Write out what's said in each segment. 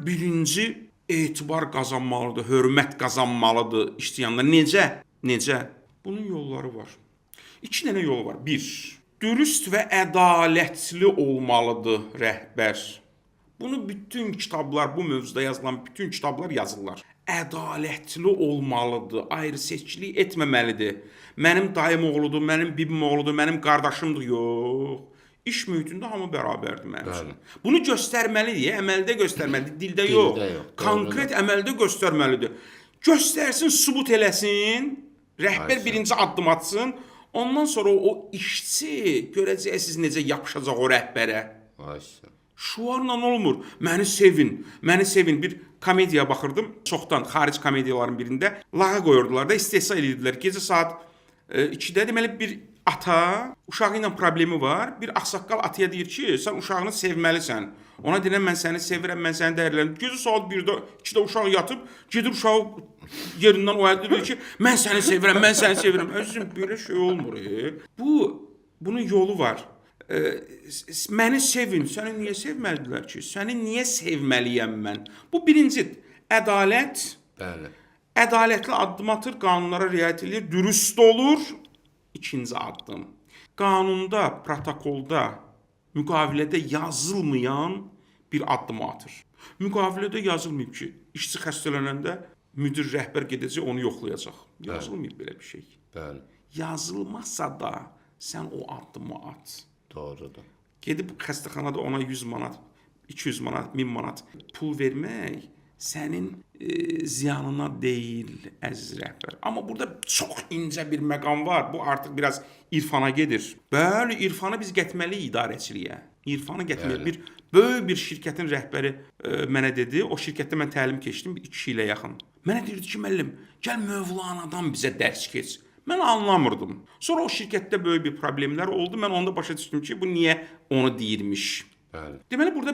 birinci etibar qazanmalıdır, hörmət qazanmalıdır işləyənlər. Necə? Necə? Bunun yolları var. 2 dənə yol var. 1. Dürüst və ədalətli olmalıdır rəhbər. Bunu bütün kitablar, bu mövzuda yazılan bütün kitablar yazırlar. Ədalətli olmalıdır, ayrı seçkilik etməməlidir. Mənim dayım oğludur, mənim bibim oğludur, mənim qardaşımdır. Yox. İş mühitində hamı bərabərdir mənim üçün. Bunu göstərməlidir, əməldə göstərməlidir, dildə yox. Konkret əməldə göstərməlidir. Göstərsin, sübut eləsin, rəhbər birinci addım atsın, ondan sonra o işçi görəcəksiniz necə yapışacaq o rəhbərə. Şuarla olmur. Məni sevin, məni sevin. Bir komediya baxırdım. Çoxdan xaric komediyaların birində lağa qoyurdular da istehza edirdilər. Gecə saat 2-də deməli bir ata uşağı ilə problemi var. Bir ağsaqqal ataya deyir ki, sən uşağını sevməlisən. Ona deyirəm, mən səni sevirəm, mən səni dəyərləndirirəm. Gecə saat 1-də, 2-də uşaq yatıb, gedir uşağı yerindən oyadır, deyir ki, mən səni sevirəm, mən səni sevirəm. Özüm belə şey olmur. Bunun yolu var. Məni sevin, səni niyə sevməlidilər ki? Səni niyə sevməliyəm mən? Bu birinci, ədalət. Bəli. Ədalətli addım atır, qanunlara riayət edir, dürüst olur. İkinci addım. Qanunda, protokolda, müqavilədə yazılmayan bir addım atır. Müqavilədə yazılmayıb ki, işçi xəstələnəndə müdir, rəhbər gedəcək, onu yoxlayacaq. Yazılmayıb belə bir şey. Bəli. Yazılmazsa da sən o addımı at. Doğrudur. Gedib xəstəxanada ona 100 manat, 200 manat, 1000 manat pul vermək sənin ziyanına deyil, əziz rəhbər. Amma burada çox incə bir məqam var. Bu artıq biraz irfana gedir. Bəli, irfanı biz getməliyik idarəçiliyə. İrfanı getməliyik. Bir böyük bir şirkətin rəhbəri mənə dedi. O şirkətdə mən təlim keçdim 2 ilə yaxın. Mənə deyirdi ki, müəllim, gəl Mövlanadan bizə dərs keç. Mən anlamırdım. Sonra o şirkətdə böyük bir problemlər oldu. Mən onda başa düşdüm ki, bu niyə onu deyirmiş. Bəli. Deməli, burada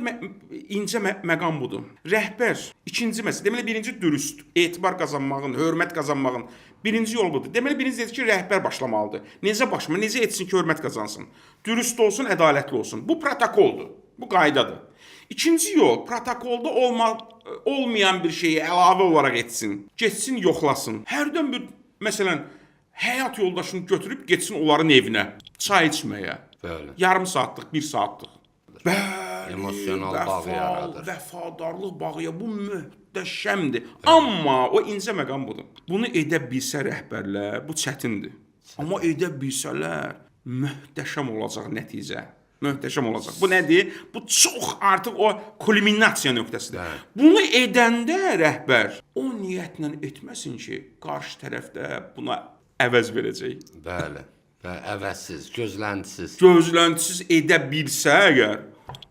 incə məqam budur. Rəhbər, ikinci məsələ. Deməli, birinci dürüst, etibar qazanmağın, hörmət qazanmağın birinci yol budur. Deməli, birinci dedi ki, rəhbər başlamalıdır. Necə başlamalı, necə etsin ki, hörmət qazansın? Dürüst olsun, ədalətli olsun. Bu protokoldur, bu qaydadır. İkinci yol, protokolda olmayan bir şeyi əlavə olaraq etsin. Getsin, yoxlasın. Hərdən bir, məsələn, həyat yoldaşını götürüb getsin onların evinə, çay içməyə. Bəli. Yarım saatlıq, 1 saatlıq. Bəli, emosional bağı yaradır. Vəfadarlıq bağı, bu möhtəşəmdir. Amma o incə məqam budur. Bunu edə bilsə rəhbərlər, bu çətindir. Amma edə bilsələr, möhtəşəm olacaq nəticə. Möhtəşəm olacaq. Bu nədir? Bu çox artıq o kulminasiya nöqtəsidir. Bunu edəndə rəhbər o niyyətlə etməsin ki, qarşı tərəfdə buna əvəz verəcək. Bəli. Və əvəzsiz, gözləntisiz. Gözləntisiz edə bilsə əgər,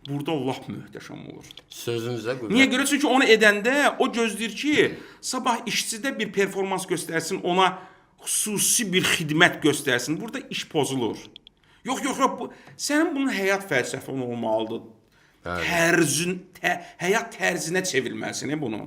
burada lap möhtəşəm olur. Sözünüzə qüvvət. Niyə görə? Çünki onu edəndə o gözləyir ki, sabah işçidə bir performans göstərsin, ona xüsusi bir xidmət göstərsin. Burada iş pozulur. Yox, sənin bunun həyat fəlsəfən olmalıdır. Həyat tərzinə çevirməlisin bunu.